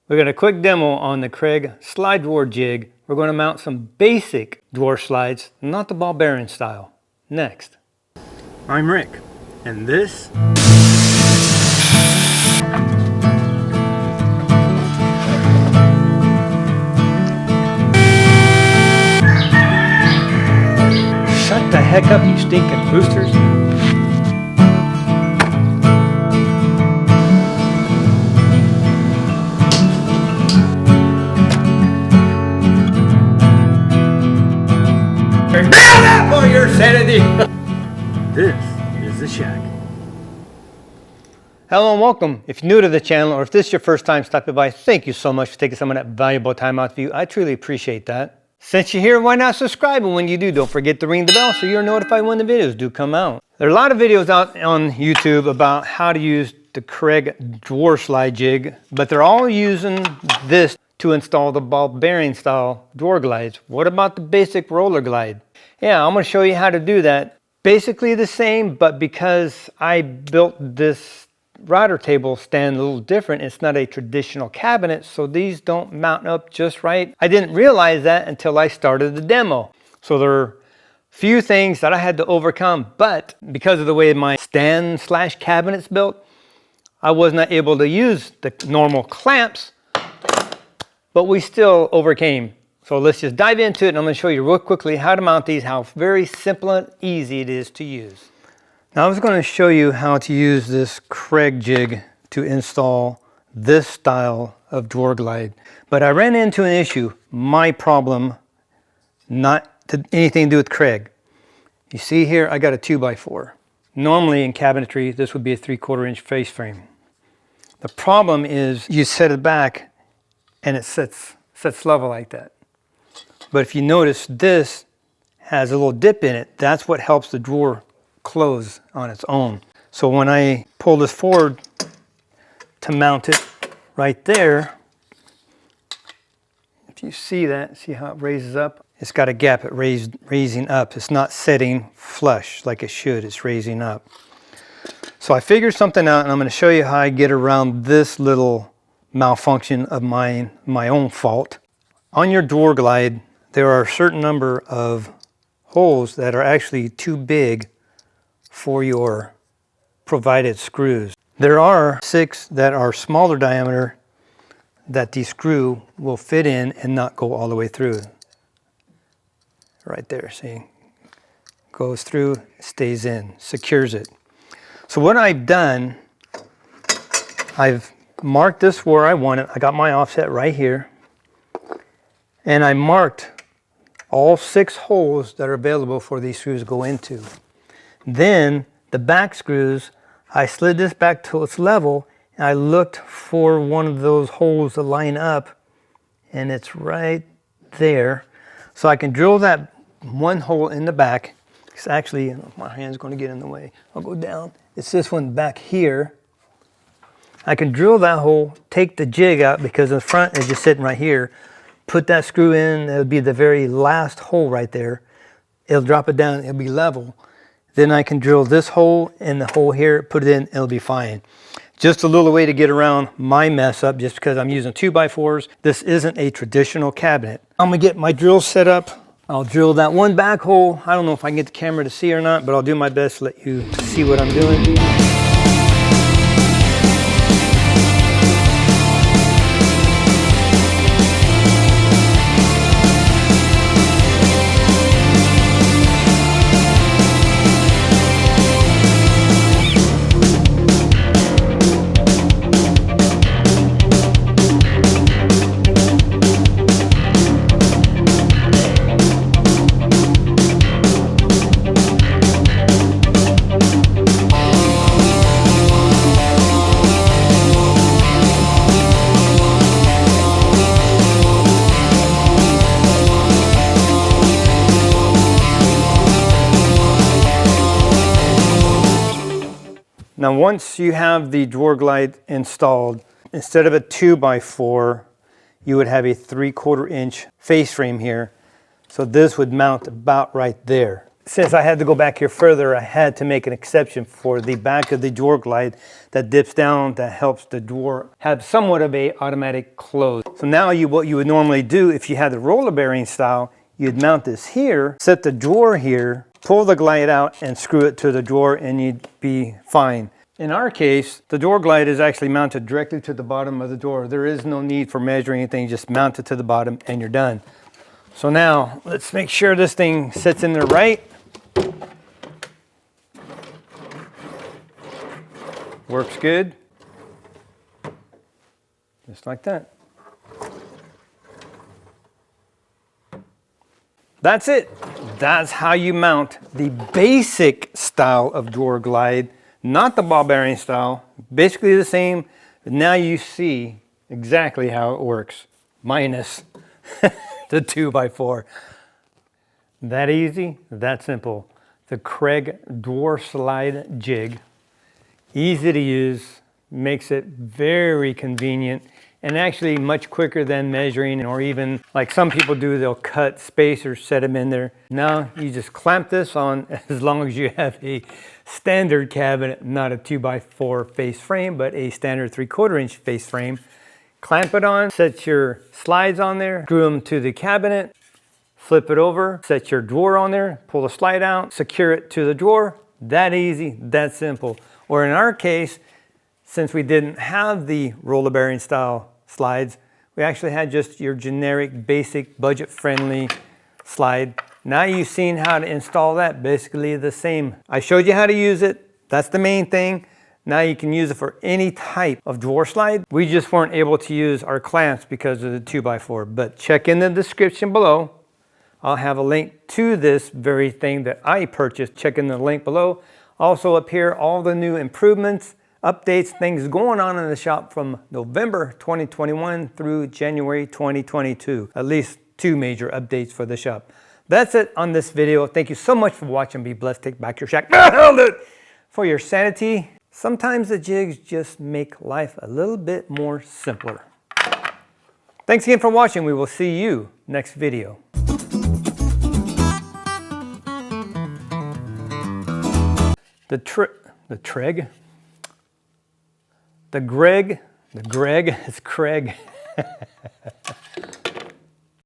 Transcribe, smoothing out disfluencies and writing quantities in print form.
We got a quick demo on the Kreg Slid Drawer Jig. We're going to mount some basic drawer slides, not the ball bearing style. Next. I'm Rick, and this shut the heck up, you stinking roosters. For your sanity. This is the shack. Hello and welcome. If you're new to the channel or if this is your first time stopping by, thank you so much for taking some of that valuable time out for you. I truly appreciate that. Since you're here, why not subscribe? And when you do, don't forget to ring the bell so you're notified when the videos do come out. There are a lot of videos out on YouTube about how to use the Kreg Drawer Slid Jig, but they're all using this to install the ball bearing style drawer glides. What about the basic roller glide? Yeah, I'm going to show you how to do that. Basically the same, but because I built this router table stand a little different, it's not a traditional cabinet, so these don't mount up just right. I didn't realize that until I started the demo. So there are a few things that I had to overcome, but because of the way my stand slash cabinet's built, I was not able to use the normal clamps, but we still overcame. So let's just dive into it, and I'm going to show you real quickly how to mount these, how very simple and easy it is to use. Now I was going to show you how to use this Kreg jig to install this style of drawer glide. But I ran into an issue, my problem, not anything to do with Kreg. You see here, I got a 2x4. Normally in cabinetry, this would be a 3/4 inch face frame. The problem is you set it back and it sits level like that. But if you notice, this has a little dip in it. That's what helps the drawer close on its own. So when I pull this forward to mount it right there, if you see that, see how it raises up? It's got a gap at raising up. It's not setting flush like it should. It's raising up. So I figured something out, and I'm going to show you how I get around this little malfunction of my own fault. On your drawer glide, there are a certain number of holes that are actually too big for your provided screws. There are 6 that are smaller diameter that the screw will fit in and not go all the way through. Right there, see? Goes through, stays in, secures it. So what I've done, I've marked this where I want it. I got my offset right here. And I marked all 6 holes that are available for these screws to go into. Then the back screws, I slid this back to its level, and I looked for one of those holes to line up, and it's right there. So I can drill that one hole in the back. It's actually, my hand's going to get in the way. I'll go down. It's this one back here. I can drill that hole, take the jig out because the front is just sitting right here. Put that screw in, it'll be the very last hole right there. It'll drop it down, it'll be level. Then I can drill this hole and the hole here, put it in, it'll be fine. Just a little way to get around my mess up just because I'm using 2x4s. This isn't a traditional cabinet. I'm gonna get my drill set up. I'll drill that one back hole. I don't know if I can get the camera to see or not, but I'll do my best to let you see what I'm doing. Now once you have the drawer glide installed, instead of a 2x4, you would have a 3/4 inch face frame here. So this would mount about right there. since I had to go back here further, I had to make an exception for the back of the drawer glide that dips down, that helps the drawer have somewhat of a automatic close. So now what you would normally do if you had the roller bearing style, you'd mount this here, set the drawer here, pull the glide out and screw it to the drawer and you'd be fine. In our case, the drawer glide is actually mounted directly to the bottom of the drawer. There is no need for measuring anything, just mount it to the bottom and you're done. So now let's make sure this thing sits in there right. Works good. Just like that. That's it. That's how you mount the basic style of drawer glide, not the ball bearing style. Basically the same, but now you see exactly how it works, minus the 2x4. That easy, that simple. The Kreg Drawer Slid Jig. Easy to use, makes it very convenient, and actually much quicker than measuring, or even like some people do, they'll cut spacers, set them in there. Now you just clamp this on, as long as you have a standard cabinet, not a 2x4 face frame, but a standard 3/4 inch face frame. Clamp it on, set your slides on there, screw them to the cabinet, flip it over, set your drawer on there, pull the slide out, secure it to the drawer. That easy, that simple. Or in our case, since we didn't have the roller bearing style slides, we actually had just your generic, basic, budget-friendly slide. Now you've seen how to install that, basically the same. I showed you how to use it. That's the main thing. Now you can use it for any type of drawer slide. We just weren't able to use our clamps because of the 2x4, but check in the description below. I'll have a link to this very thing that I purchased. Check in the link below. Also up here, all the new improvements, updates, things going on in the shop from November 2021 through January 2022. At least 2 major updates for the shop. That's it on this video. Thank you so much for watching. Be blessed. Take back your shack. Hold it! For your sanity, sometimes the jigs just make life a little bit more simpler. Thanks again for watching. We will see you next video. The Greg, it's Kreg.